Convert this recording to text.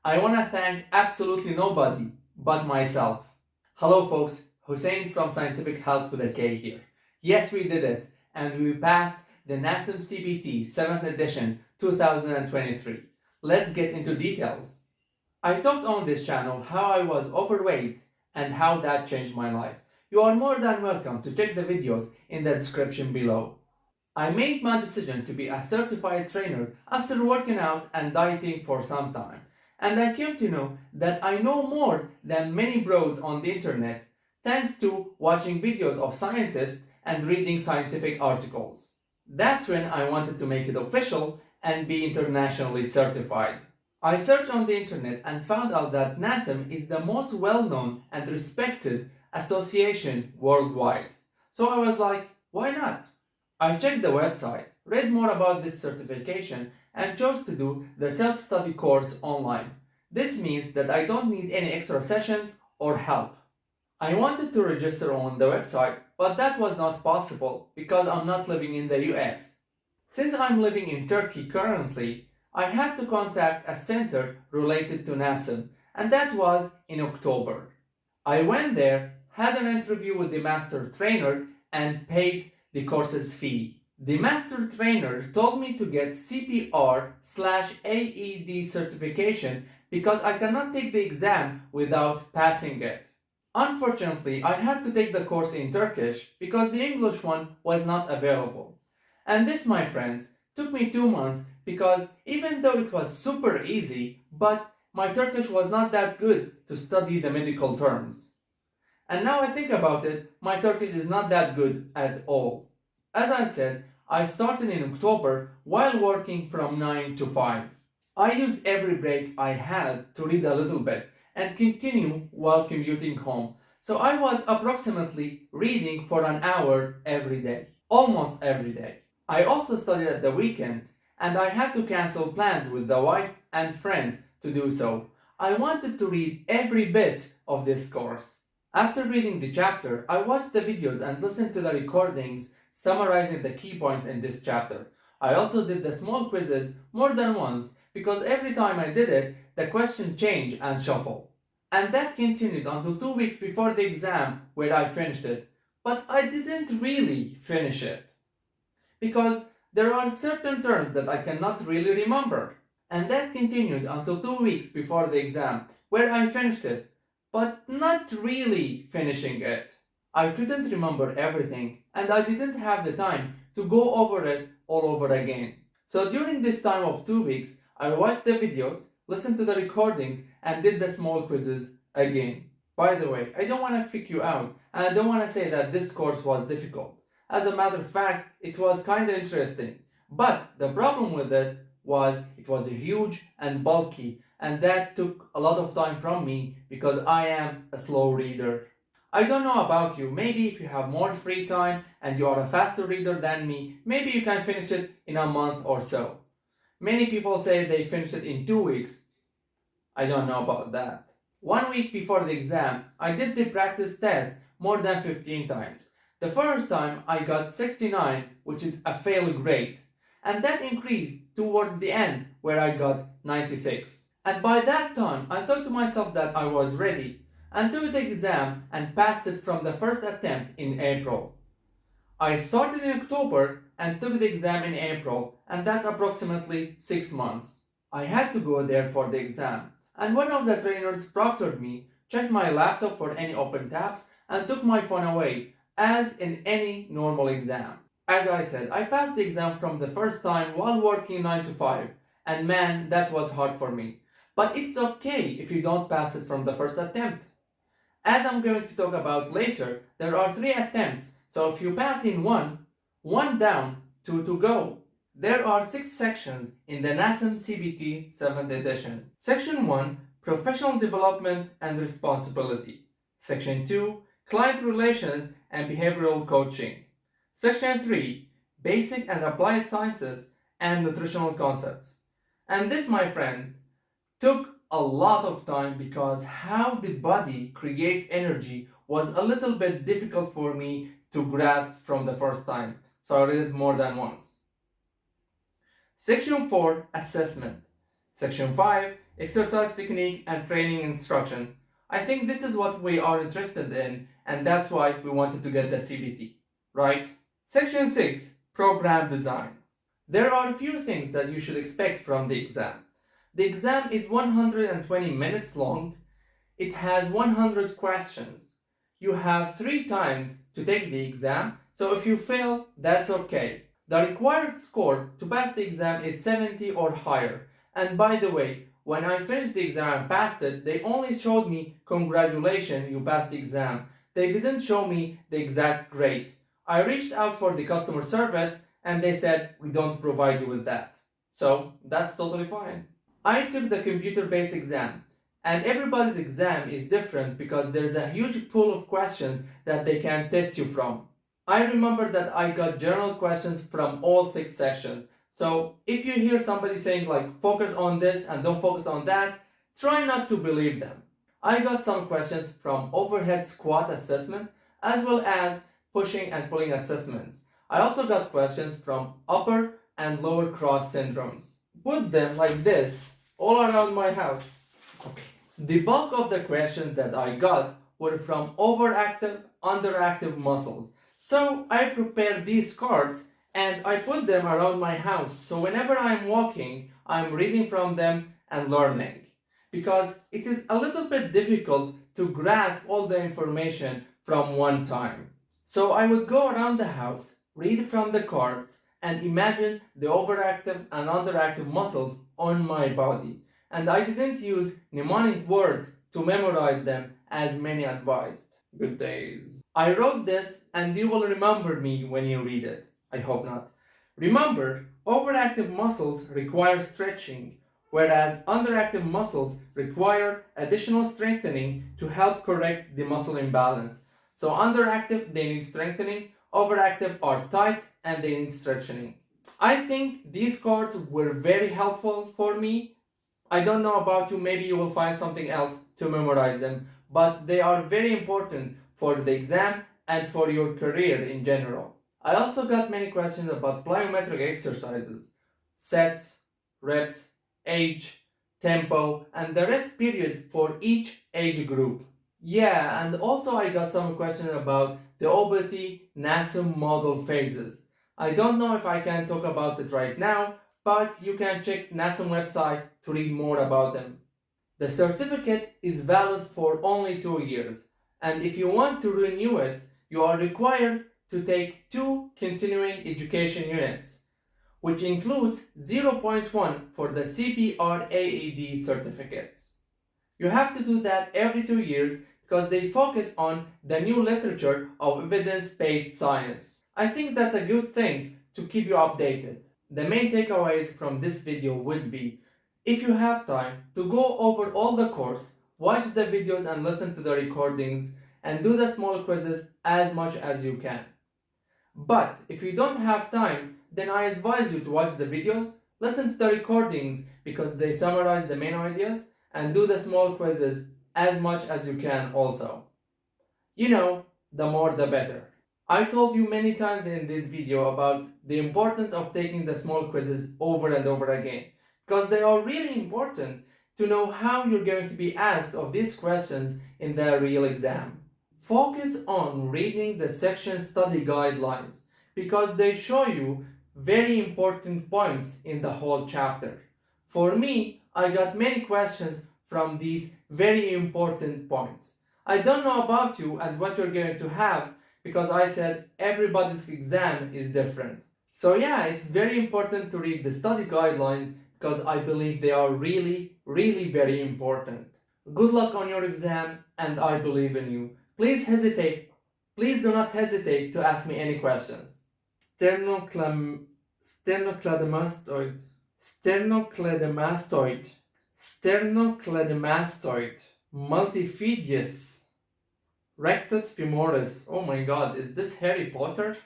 I want to thank absolutely nobody but myself. Hello folks, Hussein from Scientific Health with a K here. Yes, we did it, and we passed the NASM CPT 7th edition 2023. Let's get into details. I talked on this channel how I was overweight and how that changed my life. You are more than welcome to check the videos in the description below. I made my decision to be a certified trainer after working out and dieting for some time, and I came to know that I know more than many bros on the internet thanks to watching videos of scientists and reading scientific articles. That's when I wanted to make it official and be internationally certified. I searched on the internet and found out that NASM is the most well-known and respected association worldwide. So I was like, why not? I checked the website, read more about this certification, and chose to do the self-study course online. This means that I don't need any extra sessions or help. I wanted to register on the website, but that was not possible because I'm not living in the US. Since I'm living in Turkey currently, I had to contact a center related to NASM, and that was in October. I went there, had an interview with the master trainer, and paid the course's fee. The master trainer told me to get CPR/AED certification because I cannot take the exam without passing it. Unfortunately, I had to take the course in Turkish because the English one was not available. And this, my friends, took me 2 months because even though it was super easy, but my Turkish was not that good to study the medical terms. And now I think about it, my Turkish is not that good at all. As I said, I started in October while working from 9 to 5. I used every break I had to read a little bit and continue while commuting home. So I was approximately reading for an hour every day, almost every day. I also studied at the weekend and I had to cancel plans with the wife and friends to do so. I wanted to read every bit of this course. After reading the chapter, I watched the videos and listened to the recordings summarizing the key points in this chapter. I also did the small quizzes more than once because every time I did it, the question changed and shuffled. And that continued until 2 weeks before the exam where I finished it. But I didn't really finish it because there are certain terms that I cannot really remember. And that continued until 2 weeks before the exam where I finished it, but not really finishing it. I couldn't remember everything and I didn't have the time to go over it all over again. So during this time of 2 weeks, I watched the videos, listened to the recordings, and did the small quizzes again. By the way, I don't want to freak you out and I don't want to say that this course was difficult. As a matter of fact, it was kinda interesting. But the problem with it was huge and bulky, and that took a lot of time from me because I am a slow reader. I don't know about you, maybe if you have more free time and you are a faster reader than me, maybe you can finish it in a month or so. Many people say they finish it in 2 weeks. I don't know about that. 1 week before the exam, I did the practice test more than 15 times. The first time I got 69, which is a fail grade. And that increased towards the end where I got 96. And by that time, I thought to myself that I was ready and took the exam and passed it from the first attempt in April. I started in October and took the exam in April, and that's approximately 6 months. I had to go there for the exam, and one of the trainers proctored me, checked my laptop for any open tabs, and took my phone away, as in any normal exam. As I said, I passed the exam from the first time while working 9 to 5, and man, that was hard for me. But it's okay if you don't pass it from the first attempt. As I'm going to talk about later, there are 3 attempts, so if you pass in one down, 2 to go. There are 6 sections in the NASM CPT 7th edition. Section 1, Professional Development and Responsibility. Section 2, Client Relations and Behavioral Coaching. Section 3, Basic and Applied Sciences and Nutritional Concepts. And this, my friend, took a lot of time because how the body creates energy was a little bit difficult for me to grasp from the first time. So I read it more than once. Section 4, Assessment. Section 5, exercise technique, and training instruction. I think this is what we are interested in, and that's why we wanted to get the CPT, right? Section 6, Program Design. There are a few things that you should expect from the exam. The exam is 120 minutes long. It has 100 questions. You have 3 times to take the exam, so if you fail, that's okay. The required score to pass the exam is 70 or higher. And by the way, when I finished the exam and passed it, they only showed me, congratulations, you passed the exam. They didn't show me the exact grade. I reached out for the customer service and they said, we don't provide you with that. So that's totally fine. I took the computer-based exam. And everybody's exam is different because there's a huge pool of questions that they can test you from. I remember that I got general questions from all 6 sections. So if you hear somebody saying like focus on this and don't focus on that, try not to believe them. I got some questions from overhead squat assessment as well as pushing and pulling assessments. I also got questions from upper and lower cross syndromes. Put them like this all around my house. Okay. The bulk of the questions that I got were from overactive, underactive muscles. So I prepared these cards and I put them around my house. So whenever I'm walking, I'm reading from them and learning. Because it is a little bit difficult to grasp all the information from one time. So I would go around the house, read from the cards, and imagine the overactive and underactive muscles on my body. And I didn't use mnemonic words to memorize them as many advised. Good days. I wrote this and you will remember me when you read it. I hope not. Remember, overactive muscles require stretching, whereas underactive muscles require additional strengthening to help correct the muscle imbalance. So underactive, they need strengthening, overactive are tight and they need stretching. I think these cards were very helpful for me. I don't know about you, maybe you will find something else to memorize them, but they are very important for the exam and for your career in general. I also got many questions about plyometric exercises, sets, reps, age, tempo, and the rest period for each age group. Yeah, and also I got some questions about the obesity NASM model phases. I don't know if I can talk about it right now, but you can check NASM website to read more about them. The certificate is valid for only 2 years, and if you want to renew it, you are required to take 2 continuing education units, which includes 0.1 for the CPR AED certificates. You have to do that every 2 years because they focus on the new literature of evidence-based science. I think that's a good thing to keep you updated. The main takeaways from this video would be, if you have time to go over all the course, watch the videos and listen to the recordings, and do the small quizzes as much as you can. But if you don't have time, then I advise you to watch the videos, listen to the recordings because they summarize the main ideas, and do the small quizzes as much as you can also. You know, the more the better. I told you many times in this video about the importance of taking the small quizzes over and over again, because they are really important to know how you're going to be asked of these questions in the real exam. Focus on reading the section study guidelines because they show you very important points in the whole chapter. For me, I got many questions from these very important points. I don't know about you and what you're going to have because I said everybody's exam is different. So yeah, it's very important to read the study guidelines because I believe they are really very important. Good luck on your exam and I believe in you. Please do not hesitate to ask me any questions. Sternocleidomastoid, multifidus, rectus femoris. Oh my god, is this Harry Potter?